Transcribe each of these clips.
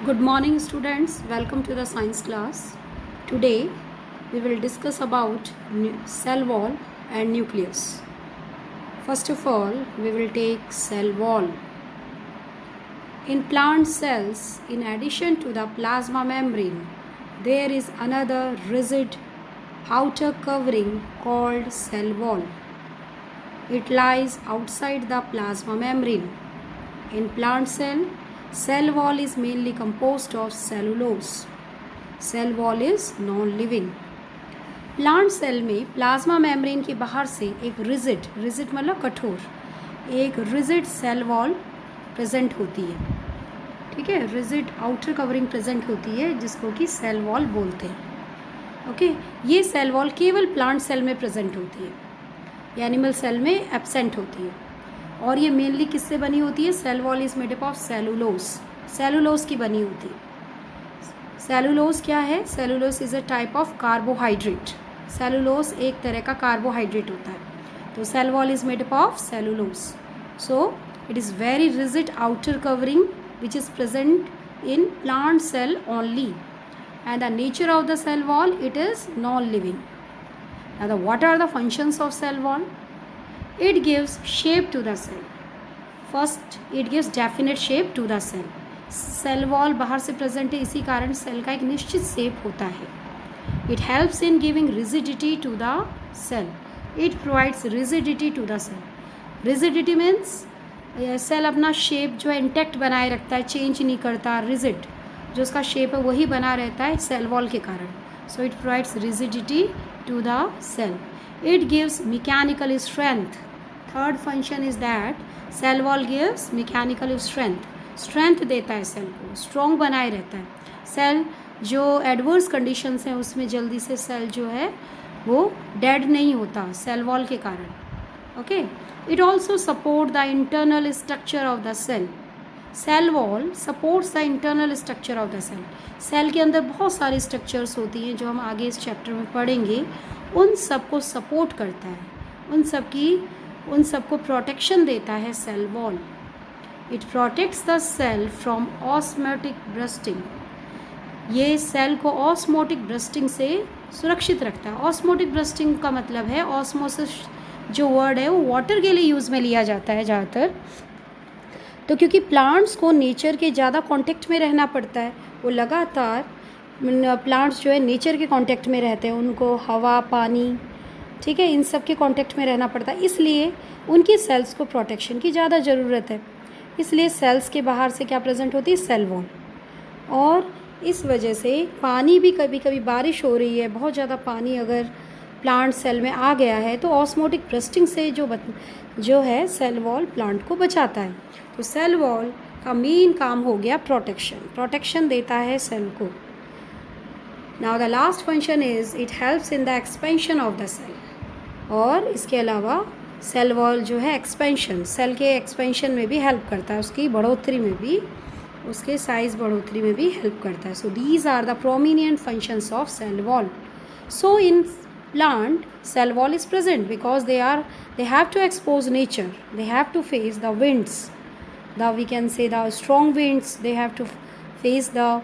Good morning students, welcome to the science class. Today we will discuss about cell wall and nucleus. First of all, we will take cell wall. In plant cells, in addition to the plasma membrane, there is another rigid outer covering called cell wall. It lies outside the plasma membrane. In plant cell wall is mainly composed of cellulose. Cell wall is non-living. Plant cell में plasma membrane के बाहर से एक rigid मतलब कठोर, एक rigid cell wall present होती है. ठीक है, रिजिड आउटर कवरिंग प्रेजेंट होती है जिसको कि सेल वॉल बोलते हैं. ओके, ये सेल वॉल केवल प्लांट सेल में प्रेजेंट होती है, ये एनिमल सेल में एब्सेंट होती है. और ये मेनली किससे बनी होती है? Cell wall is made up of cellulose की बनी होती है. सेलुलोज क्या है? Cellulose is a type of carbohydrate. Cellulose एक तरह का कार्बोहाइड्रेट होता है. तो cell wall is made up of cellulose. So it is very rigid outer covering which is present in plant cell only, and the nature of the cell wall, it is non living. Now what are the functions of cell wall? It gives shape to the cell. First, it gives definite shape to the cell. Cell wall बाहर से present है, इसी कारण cell का एक निश्चित shape होता है. It helps in giving rigidity to the cell. It provides rigidity to the cell. Rigidity means cell अपना शेप जो है इंटैक्ट बनाए रखता है, चेंज नहीं करता. रिजिड जो उसका शेप है वही बना रहता है सेल वॉल के कारण. So it provides rigidity to the cell. It gives mechanical strength. Third function is that cell wall gives mechanical strength. Strength देता है सेल को, स्ट्रॉन्ग बनाए रहता है. सेल जो एडवर्स कंडीशंस हैं उसमें जल्दी से सेल जो है वो डेड नहीं होता सेल वॉल के कारण. Okay, it also support the internal structure of the cell. Cell wall supports the internal structure of the cell. Cell के अंदर बहुत सारी स्ट्रक्चर्स होती हैं जो हम आगे इस चैप्टर में पढ़ेंगे. उन सब को सपोर्ट करता है, उन सब को प्रोटेक्शन देता है cell wall. It protects the cell from osmotic bursting. ये सेल को ऑस्मोटिक ब्रस्टिंग से सुरक्षित रखता है. ऑस्मोटिक ब्रस्टिंग का मतलब है, ऑस्मोसिस जो वर्ड है वो वाटर के लिए यूज़ में लिया जाता है ज़्यादातर. तो क्योंकि प्लांट्स को नेचर के ज़्यादा कांटेक्ट में रहना पड़ता है, वो लगातार प्लांट्स जो है नेचर के कांटेक्ट में रहते हैं, उनको हवा, पानी, ठीक है, इन सब के कांटेक्ट में रहना पड़ता है. इसलिए उनकी सेल्स को प्रोटेक्शन की ज़्यादा ज़रूरत है. इसलिए सेल्स के बाहर से क्या प्रेजेंट होती है? Cell wall. और इस वजह से पानी भी, कभी कभी बारिश हो रही है, बहुत ज़्यादा पानी अगर प्लांट सेल में आ गया है तो ऑस्मोटिक ब्रस्टिंग से जो है सेल वॉल प्लांट को बचाता है. तो सेल वॉल का मेन काम हो गया प्रोटेक्शन देता है सेल को. Now the last function is it helps in the expansion of the cell. और इसके अलावा सेल वॉल जो है एक्सपेंशन, सेल के एक्सपेंशन में भी हेल्प करता है, उसकी बढ़ोतरी में भी, उसके साइज़ बढ़ोतरी में भी हेल्प करता है. So these are the prominent functions of cell wall. So in plant cell wall is present because they have to expose nature, they have to face the winds, we can say the strong winds, they have to face the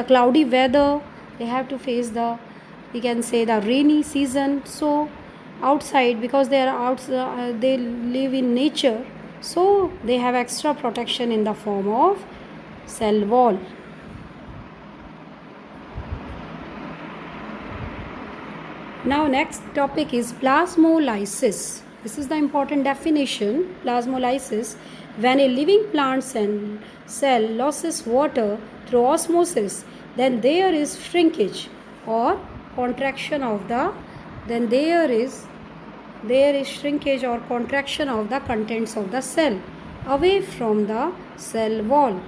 cloudy weather, they have to face we can say the rainy season. So outside, because they are they live in nature, so they have extra protection in the form of cell wall. Now next topic is plasmolysis. This is the important definition. Plasmolysis: when a living plant cell loses water through osmosis, then there is shrinkage or contraction of the shrinkage or contraction of the contents of the cell away from the cell wall.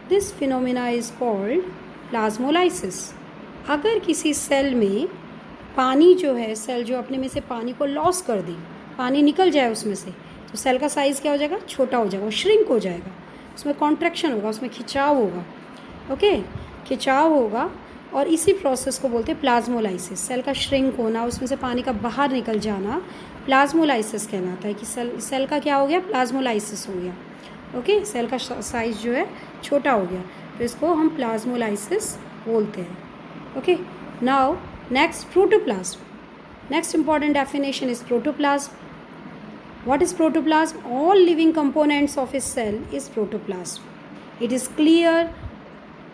This phenomena is called plasmolysis. अगर किसी cell में पानी जो है, cell जो अपने में से पानी को लॉस कर दे, पानी निकल जाए उसमें से, तो सेल का साइज़ क्या हो जाएगा? छोटा हो जाएगा, वो श्रिंक हो जाएगा, उसमें कॉन्ट्रैक्शन होगा, उसमें खिंचाव होगा. ओके, खिंचाव होगा. और इसी प्रोसेस को बोलते हैं प्लाज्मोलाइसिस. सेल का श्रिंक होना, उसमें से पानी का बाहर निकल जाना प्लाज्मोलाइसिस कहलाता है. कि सेल का क्या हो गया? प्लाज्मोलाइसिस हो गया. ओके, सेल का साइज़ जो है छोटा हो गया. तो इसको हम प्लाज्मोलाइसिस बोलते हैं. Okay, now next protoplasm. Next important definition is protoplasm. What is protoplasm? All living components of a cell is protoplasm. It is clear,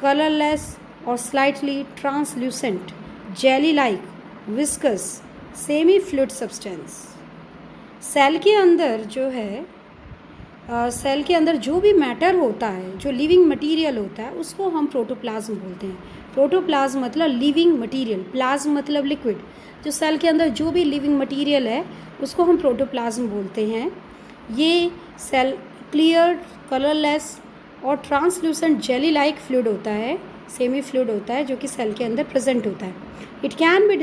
colorless or slightly translucent, jelly-like, viscous, semi-fluid substance. Cell के अंदर जो है cell के अंदर जो भी matter होता है, जो लिविंग मटीरियल होता है, उसको हम प्रोटोप्लाज्म बोलते हैं. प्रोटोप्लाज्म मतलब लिविंग मटीरियल, प्लाज्म मतलब लिक्विड. जो सेल के अंदर जो भी लिविंग मटीरियल है उसको हम प्रोटोप्लाज्म बोलते हैं. ये सेल क्लियर, कलरलेस और ट्रांसलूसेंट जेली लाइक फ्लूइड होता है, सेमी फ्लूइड होता है, जो कि सेल के अंदर प्रेजेंट होता है. It can be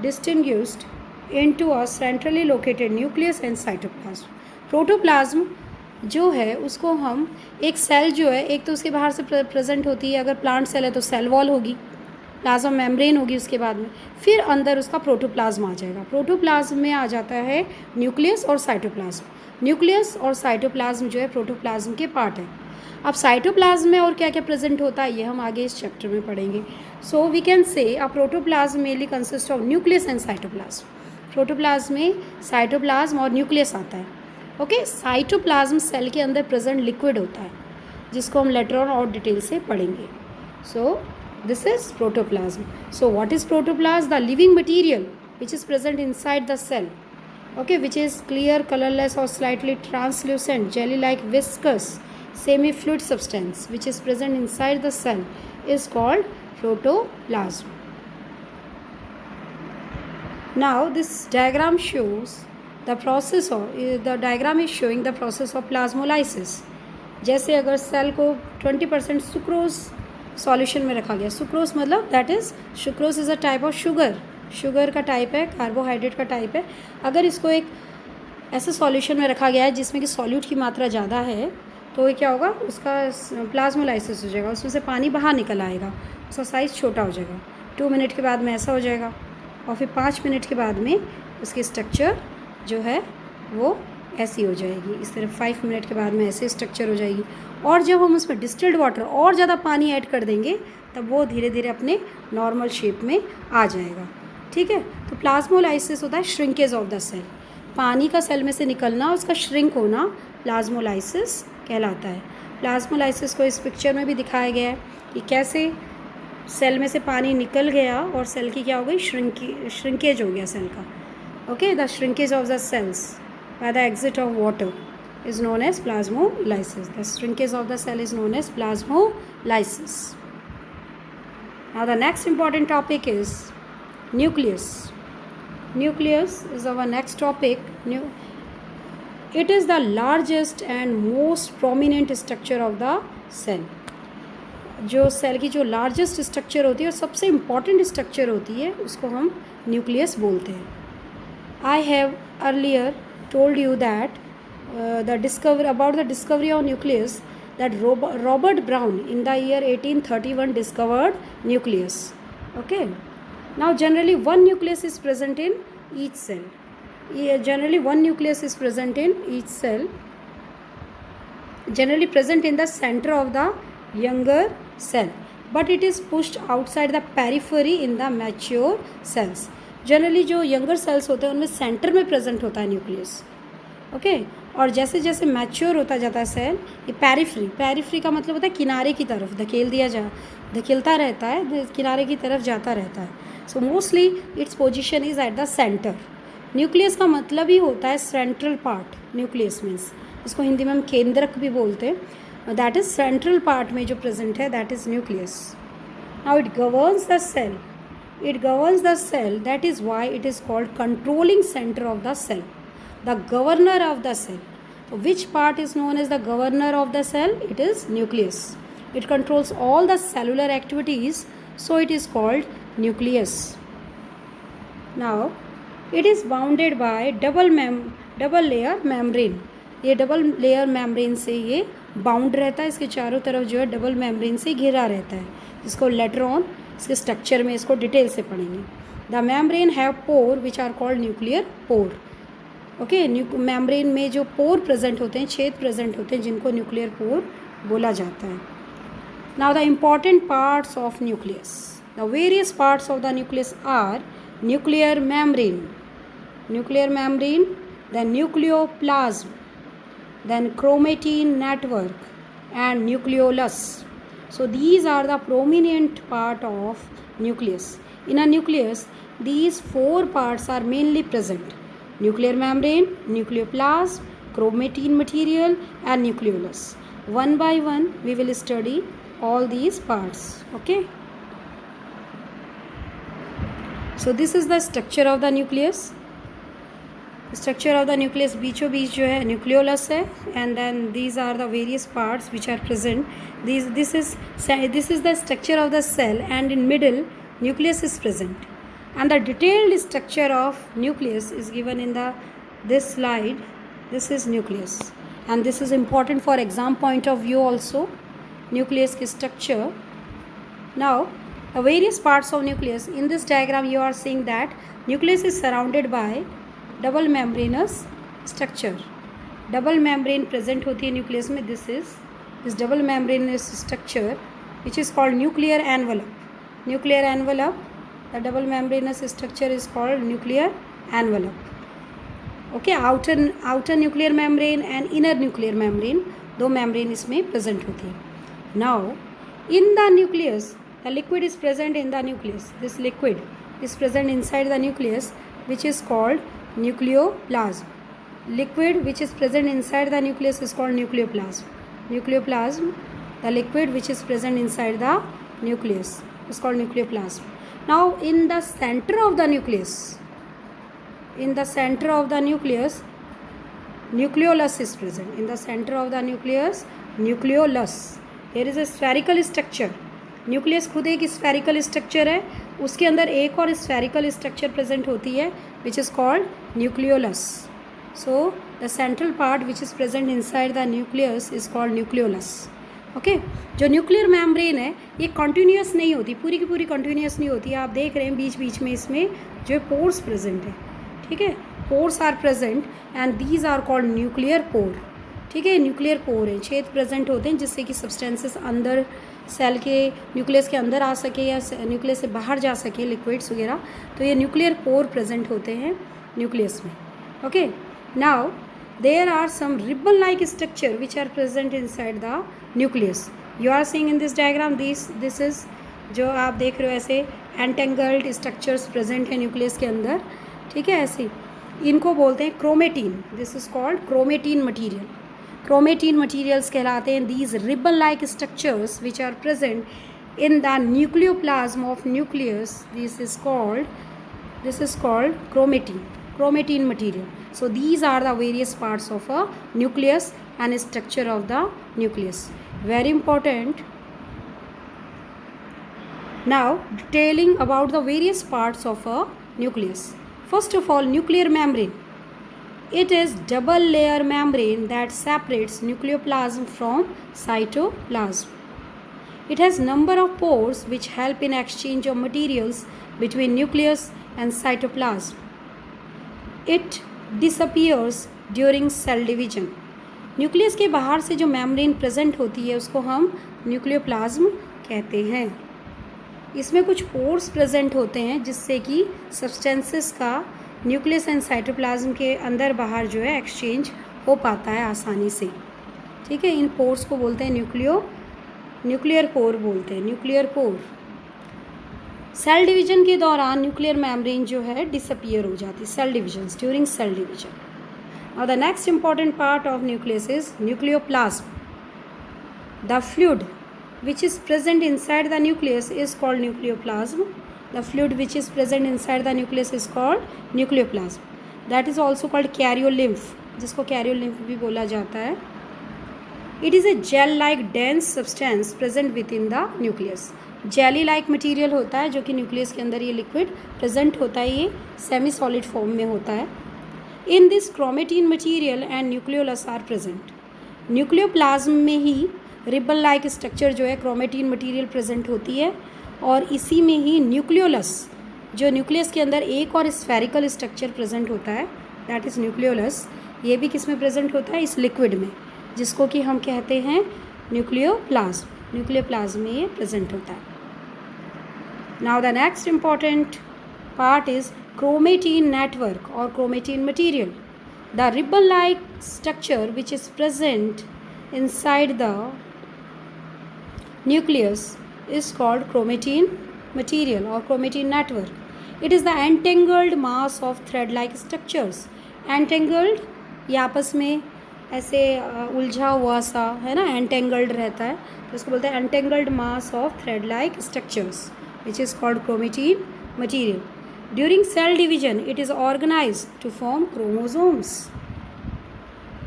distinguished into a centrally located nucleus and cytoplasm. Protoplasm जो है उसको हम, एक सेल जो है, एक तो उसके बाहर से प्रेजेंट होती है. अगर प्लांट सेल है तो सेल वॉल होगी, प्लाज्मा मेम्ब्रेन होगी, उसके बाद में फिर अंदर उसका प्रोटोप्लाज्म आ जाएगा. प्रोटोप्लाज्म में आ जाता है न्यूक्लियस और साइटोप्लाज्म. न्यूक्लियस और साइटोप्लाज्म जो है प्रोटोप्लाज्म के पार्ट है. अब साइटोप्लाज्म में और क्या क्या प्रेजेंट होता है ये हम आगे इस चैप्टर में पढ़ेंगे. सो we can say a protoplasm mainly consist of nucleus and cytoplasm. Protoplasm में साइटोप्लाज्म और न्यूक्लियस आता है. ओके, साइटोप्लाज्म सेल के अंदर प्रेजेंट लिक्विड होता है, जिसको हम लेटर ऑन और डिटेल से पढ़ेंगे. सो this is protoplasm. So what is protoplasm? The living material which is present inside the cell, okay, which is clear, colorless or slightly translucent, jelly like, viscous, semi fluid substance which is present inside the cell is called protoplasm. Now this diagram shows the process of the diagram is showing the process of plasmolysis. जैसे अगर cell को 20% sucrose solution में रखा गया. Sucrose मतलब that is, sucrose is a type of sugar का type है, carbohydrate का टाइप है. अगर इसको एक ऐसे सॉल्यूशन में रखा गया है जिसमें कि सॉल्यूट की मात्रा ज़्यादा है, तो ये क्या होगा, उसका प्लाज्मोलाइसिस हो जाएगा, उसमें से पानी बाहर निकल आएगा, उसका साइज़ छोटा हो जाएगा. 2 मिनट के बाद में ऐसा हो जाएगा, और फिर 5 मिनट के बाद में उसकी स्ट्रक्चर जो है वो ऐसी हो जाएगी. इस तरह 5 मिनट के बाद में ऐसे स्ट्रक्चर हो जाएगी. और जब हम उसमें डिस्टिल्ड वाटर और ज़्यादा पानी ऐड कर देंगे तब वो धीरे धीरे अपने नॉर्मल शेप में आ जाएगा. ठीक है, तो प्लाज्मोलाइसिस होता है श्रिंकेज ऑफ द सेल. पानी का सेल में से निकलना, उसका श्रिंक होना प्लाज्मोलाइसिस कहलाता है. प्लाज्मोलाइसिस को इस पिक्चर में भी दिखाया गया है कि कैसे सेल में से पानी निकल गया और सेल की क्या हो गई, श्रिंकेज हो गया सेल का. Okay, the shrinkage of the cells by the exit of water is known as plasmolysis. The shrinkage of the cell is known as plasmolysis. Now the next important topic is nucleus. Nucleus is our next topic. It is the largest and most prominent structure of the cell. जो cell की जो largest structure होती है और सबसे important structure होती है उसको हम न्यूक्लियस बोलते हैं. I have earlier told you that the discovery of nucleus, that Robert Brown in the year 1831 discovered nucleus. Okay, now generally one nucleus is present in each cell. Generally present in the center of the younger cell, but it is pushed outside the periphery in the mature cells. Generally जो younger sales होते हैं उनमें centre में present होता है nucleus. Okay, और जैसे जैसे मैच्योर होता जाता है सेल, ये पेरिफ्री का मतलब होता है किनारे की तरफ धकेलता रहता है, किनारे की तरफ जाता रहता है. So mostly its position is at the centre. Nucleus का मतलब ही होता है सेंट्रल पार्ट. न्यूक्लियस मीन्स, इसको हिंदी में हम केंद्रक भी बोलते हैं. दैट इज़ सेंट्रल पार्ट में जो प्रेजेंट है, that is nucleus. Now it governs the cell. That is why it is called controlling center of the cell, the governor of the cell. Which part is known as the governor of the cell? It is nucleus. It controls all the cellular activities, so it is called nucleus. Now it is bounded by double layer membrane. ये double layer membrane से ये bound रहता है, इसके चारों तरफ जो है डबल मेम्ब्रेन से घिरा रहता है, जिसको लेटर ऑन इसके स्ट्रक्चर में इसको डिटेल से पढ़ेंगे. The membrane have pore which are called nuclear pore. Okay, membrane में जो पोर प्रेजेंट होते हैं, छेद प्रेजेंट होते हैं, जिनको न्यूक्लियर पोर बोला जाता है. Now the important parts of nucleus. The various parts of the nucleus are nuclear membrane, then nucleoplasm, then chromatin network and nucleolus. So these are the prominent part of nucleus. In a nucleus, these 4 parts are mainly present: nuclear membrane, nucleoplasm, chromatin material and nucleolus. One by one we will study all these parts. Okay, so this is the structure of the nucleus. Structure of the nucleus, बीचों बीच जो है nucleolus है, and then these are the various parts which are present. This is the structure of the cell, and in middle nucleus is present, and the detailed structure of nucleus is given in this slide. This is nucleus, and this is important for exam point of view also. Nucleus की structure. Now the various parts of nucleus. In this diagram you are seeing that nucleus is surrounded by double membranous structure. Double membrane present होती है nucleus में. This double membranous structure which is called nuclear envelope. Nuclear envelope, the double membranous structure is called nuclear envelope. Okay, outer nuclear membrane and inner nuclear membrane, 2 membrane इसमें present होती है. Now in the nucleus the liquid is present in the nucleus. This liquid is present inside the nucleus, which is called nucleoplasm. Liquid which is present inside the nucleus is called nucleoplasm. Nucleoplasm, the liquid which is present inside the nucleus is called nucleoplasm. Now in the center of the nucleus, nucleolus is present. In the center of the nucleus, nucleolus. Here is a spherical structure. Nucleus खुद एक spherical structure है, उसके अंदर एक और spherical structure present होती है which is called nucleolus. So the central part which is present inside the nucleus is called nucleolus. Okay, जो न्यूक्लियर मेम्ब्रेन है ये कंटिन्यूस नहीं होती, पूरी की पूरी कंटिन्यूस नहीं होती. आप देख रहे हैं बीच बीच में इसमें जो पोर्स प्रेजेंट है. ठीक है, pores are present and these are called nuclear pore. ठीक है, न्यूक्लियर पोर है, छेद प्रेजेंट होते हैं जिससे कि सब्सटेंसेस अंदर सेल के न्यूक्लियस के अंदर आ सके या न्यूक्लियस से बाहर जा सके, लिक्विड्स वगैरह. तो ये न्यूक्लियर पोर प्रेजेंट होते हैं न्यूक्लियस में. Okay, now there are some ribbon like structure which are present inside the nucleus. You are seeing in this diagram, this is जो आप देख रहे हो ऐसे एंटेंगल्ड स्ट्रक्चर्स प्रेजेंट है न्यूक्लियस के अंदर. ठीक है, ऐसे इनको बोलते हैं chromatin. This is called chromatin material. Chromatin materials कहलाते हैं these ribbon like structures which are present in the nucleoplasm of nucleus. This is called chromatin material. So these are the various parts of a nucleus and structure of the nucleus. Very important. Now detailing about the various parts of a nucleus. First of all, nuclear membrane. It is double layer membrane that separates nucleoplasm from cytoplasm. It has number of pores which help in exchange of materials between nucleus and cytoplasm. It disappears during cell division. Nucleus के बाहर से जो membrane present होती है उसको हम nucleoplasm कहते हैं. इसमें कुछ पोर्स प्रेजेंट होते हैं जिससे कि सब्सटेंसेस का न्यूक्लियस एंड साइटोप्लाज्म के अंदर बाहर जो है एक्सचेंज हो पाता है आसानी से. ठीक है, इन पोर्स को बोलते हैं न्यूक्लियर पोर बोलते हैं. Nuclear pore. सेल डिवीजन के दौरान न्यूक्लियर मेम्ब्रेन जो है डिसअपियर हो जाती है. Cell division, during cell division. Now the next important part of nucleus is nucleoplasm. The fluid which is present inside the nucleus is called nucleoplasm. The fluid which is present inside the nucleus is called nucleoplasm. That is also called karyolymph, जिसको karyolymph भी बोला जाता है. It is a gel-like dense substance present within the nucleus. Jelly-like material होता है जो कि nucleus के अंदर ये लिक्विड प्रेजेंट होता है. ये सेमी सॉलिड फॉर्म में होता है. In this chromatin material and nucleolus are present. Nucleoplasm में ही रिबन लाइक स्ट्रक्चर जो है क्रोमेटिन मटेरियल प्रेजेंट होती है और इसी में ही न्यूक्लियोलस जो न्यूक्लियस के अंदर एक और स्फेरिकल स्ट्रक्चर प्रेजेंट होता है, दैट इज़ न्यूक्लियोलस, ये भी किस में प्रेजेंट होता है, इस लिक्विड में, जिसको कि हम कहते हैं न्यूक्लियोप्लाज्म। न्यूक्लियोप्लाज्म में ये प्रेजेंट होता है। Now the next important part is chromatin network or chromatin material. The ribbon-like structure which is present inside the nucleus is called chromatin material or chromatin network. It is the entangled mass of thread-like structures. Entangled, ये आपस में ऐसे उलझा हुआ सा है ना, entangled रहता है, तो इसको बोलते हैं entangled mass of thread-like structures which is called chromatin material. During cell division, it is organized to form chromosomes.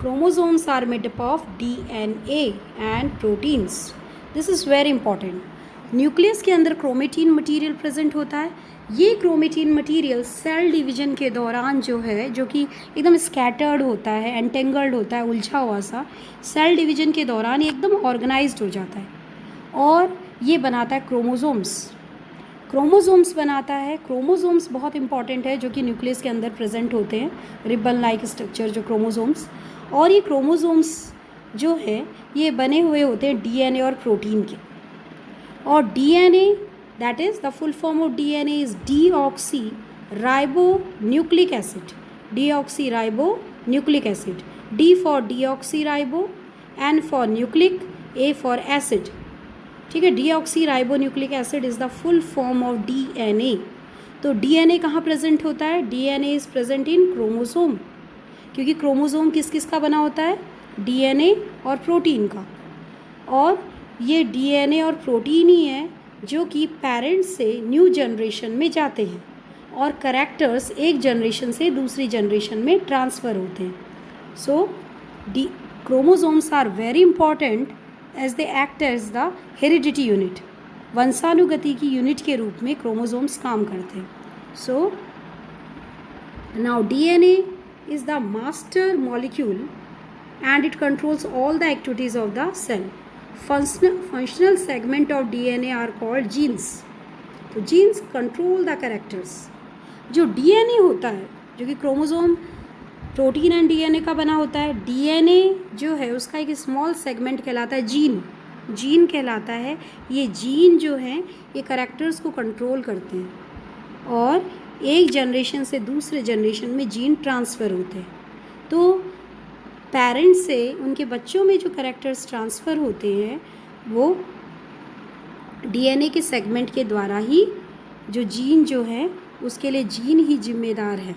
Chromosomes are made up of DNA and proteins. This is very important. Nucleus के अंदर chromatin material present होता है। ये chromatin material cell division के दौरान जो है, जो कि एकदम स्कैटर्ड होता है, एंटेंगल्ड होता है, उलझा हुआ सा, सेल डिवीजन के दौरान ये एकदम ऑर्गेनाइज्ड हो जाता है और ये बनाता है क्रोमोसोम्स। क्रोमोसोम्स बनाता है। क्रोमोसोम्स बहुत इंपॉर्टेंट है, जो कि न्यूक्लियस के अंदर प्रेजेंट होते हैं, रिबन लाइक स्ट्रक्चर जो क्रोमोसोम्स। और ये क्रोमोसोम्स जो है ये बने हुए होते हैं डीएनए और प्रोटीन के। और DNA, that is the full form of DNA is deoxyribonucleic acid. Deoxyribonucleic acid. D for deoxyribo, N for nucleic, A for acid. ठीक है, deoxyribonucleic acid is the full form of DNA. तो DNA कहाँ present होता है? DNA is present in chromosome, क्योंकि chromosome किस किस का बना होता है? डीएनए और प्रोटीन का। और ये डीएनए और प्रोटीन ही है जो कि पेरेंट्स से न्यू जनरेशन में जाते हैं और कैरेक्टर्स एक जनरेशन से दूसरी जनरेशन में ट्रांसफ़र होते हैं। So chromosomes are very important as they act as the heredity unit. वंशानुगति की यूनिट के रूप में क्रोमोसोम्स काम करते हैं। So now DNA is the master molecule and it controls all the activities of the cell. Functional segment of DNA are called genes. तो genes control the characters. जो DNA होता है, जो कि क्रोमोसोम, प्रोटीन एंड डीएनए का बना होता है, डीएनए जो है उसका एक स्मॉल सेगमेंट कहलाता है जीन। जीन कहलाता है। ये जीन जो हैं ये कैरेक्टर्स को कंट्रोल करते हैं और एक जनरेशन से दूसरे जनरेशन में जीन ट्रांसफ़र होते हैं। तो पेरेंट्स से उनके बच्चों में जो कैरेक्टर्स ट्रांसफ़र होते हैं वो डीएनए के सेगमेंट के द्वारा ही, जो जीन जो है उसके लिए जीन ही जिम्मेदार है।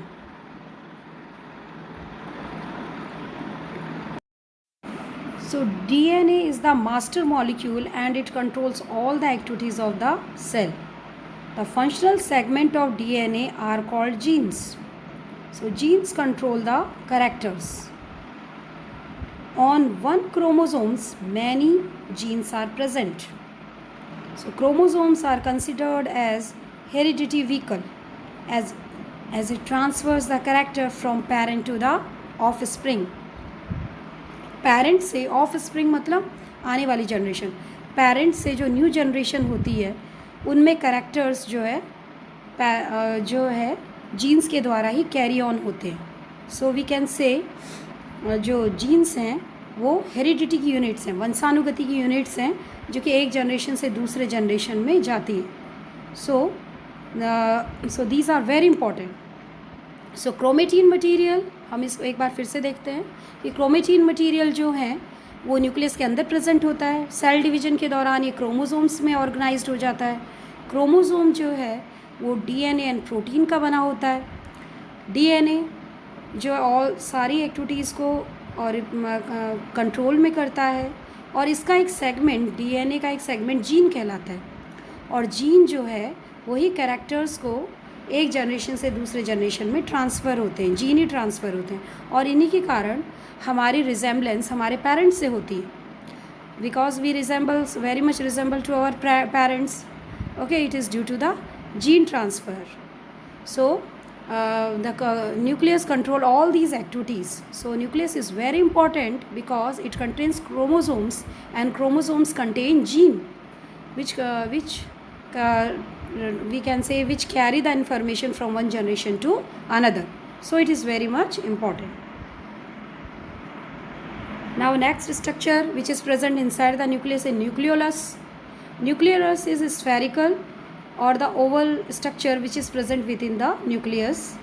So DNA is the master molecule and it controls all the activities of the cell. The functional segment of DNA are called genes. So genes control the characters. On one chromosomes, many genes are present. So chromosomes are considered as hereditary vehicle as it transfers the character from parent to the offspring. Parent से offspring मतलब आने वाली generation. Parent से जो new generation होती है उनमें characters जो है जीन्स के द्वारा ही कैरी ऑन होते हैं। सो वी कैन से जो जीन्स हैं वो हेरिडिटी की यूनिट्स हैं, वंशानुगति की यूनिट्स हैं, जो कि एक जनरेशन से दूसरे जनरेशन में जाती है। So these are very important. So chromatin material, हम इसको एक बार फिर से देखते हैं कि क्रोमेटिन मटेरियल जो है वो न्यूक्लियस के अंदर प्रेजेंट होता है। सेल डिवीजन के दौरान ये क्रोमोसोम्स में ऑर्गेनाइज्ड हो जाता है। क्रोमोसोम जो है वो डीएनए एंड प्रोटीन का बना होता है। डीएनए जो ऑल सारी एक्टिविटीज़ को और कंट्रोल में करता है और इसका एक सेगमेंट, डीएनए का एक सेगमेंट जीन कहलाता है। और जीन जो है वही कैरेक्टर्स को एक जनरेशन से दूसरे जनरेशन में ट्रांसफ़र होते हैं, जीन ही ट्रांसफ़र होते हैं। और इन्हीं के कारण हमारी रिजेम्बलेंस हमारे पेरेंट्स से होती है, because we resembles very much resemble to our parents. Okay, it is due to the gene transfer. So the nucleus control all these activities. So nucleus is very important because it contains chromosomes and chromosomes contain gene which we can say which carry the information from one generation to another. So it is very much important. Now next structure which is present inside the nucleus is nucleolus. Nucleolus is spherical or the oval structure which is present within the nucleus.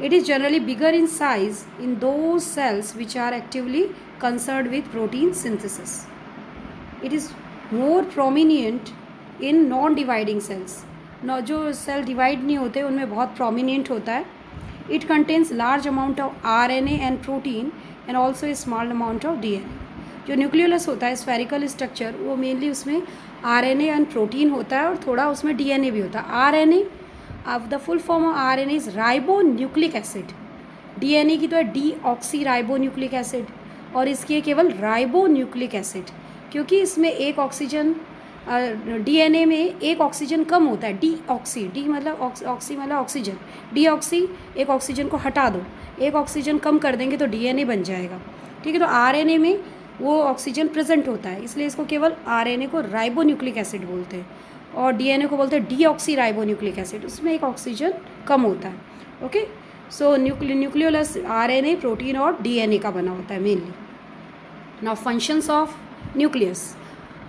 It is generally bigger in size in those cells which are actively concerned with protein synthesis. It is more prominent in non-dividing cells. जो cell divide नहीं होते उनमें बहुत prominent होता है. It contains large amount of RNA and protein and also a small amount of DNA. जो nucleolus होता है स्फेरिकल स्ट्रक्चर, वो मेनली उसमें RNA एंड प्रोटीन होता है और थोड़ा उसमें DNA भी होता है. RNA अब the full form of RNA is ribo nucleic acid. DNA की तो है डीऑक्सी राइबो न्यूक्लिक एसिड और इसकी है केवल राइबो न्यूक्लिक एसिड, क्योंकि इसमें एक ऑक्सीजन DNA में एक ऑक्सीजन कम होता है. डीऑक्सी, डी मतलब ऑक्सी मतलब ऑक्सीजन, डीऑक्सी एक ऑक्सीजन को हटा दो, एक ऑक्सीजन कम कर देंगे तो DNA बन जाएगा. ठीक है, तो RNA में वो ऑक्सीजन प्रेजेंट होता है, इसलिए इसको केवल RNA को राइबो न्यूक्लिक एसिड बोलते हैं और DNA को बोलते हैं डीऑक्सी राइबो न्यूक्लिक एसिड, उसमें एक ऑक्सीजन कम होता है. Okay, so nucleolus RNA protein और DNA का बना होता है mainly. Now functions of nucleus,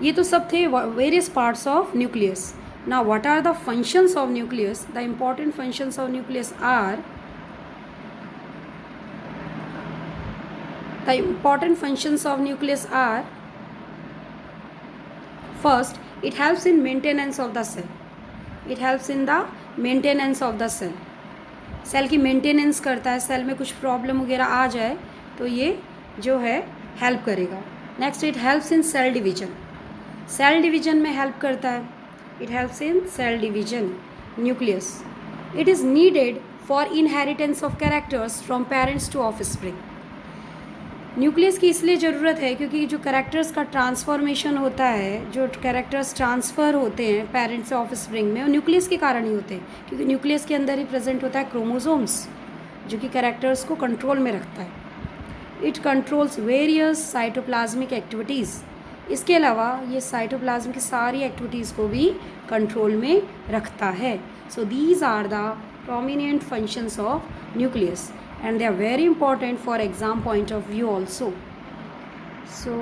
ये तो सब थे various parts of nucleus. Now what are the functions of nucleus? The important functions of nucleus are first, it helps in maintenance of the cell. It helps in the maintenance of the cell. Cell की maintenance करता है, cell में कुछ problem वगैरह आ जाए तो ये जो है हेल्प करेगा. Next, it helps in cell division. Cell division में हेल्प करता है. It helps in cell division. Nucleus, it is needed for inheritance of characters from parents to offspring. Nucleus की इसलिए ज़रूरत है क्योंकि जो कैरेक्टर्स का ट्रांसफॉर्मेशन होता है, जो कैरेक्टर्स ट्रांसफ़र होते हैं पेरेंट्स से ऑफस्प्रिंग में, वो न्यूक्लियस के कारण ही होते हैं, क्योंकि न्यूक्लियस के अंदर ही प्रेजेंट होता है क्रोमोसोम्स जो कि कैरेक्टर्स को कंट्रोल में रखता है. It controls various cytoplasmic activities. इसके अलावा ये साइटोप्लाज्म की सारी एक्टिविटीज़ को भी कंट्रोल में रखता है. So these are the prominent functions of nucleus and they are very important for exam point of view also. So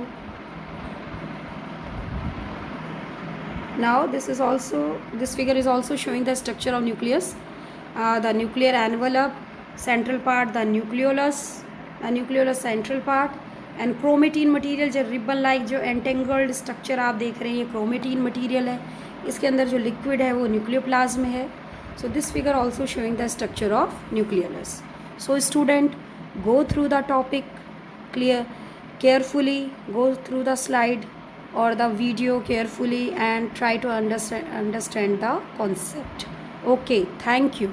now this figure is also showing the structure of nucleus. The nuclear envelope, central part, the nucleolus central part, and chromatin material जो ribbon like जो entangled structure आप देख रहे हैं, ये chromatin material है. इसके अंदर जो liquid है वो nucleoplasm है. So this figure also showing the structure of nucleolus. So student, go through the topic carefully, go through the slide or the video carefully and try to understand the concept. Okay, thank you.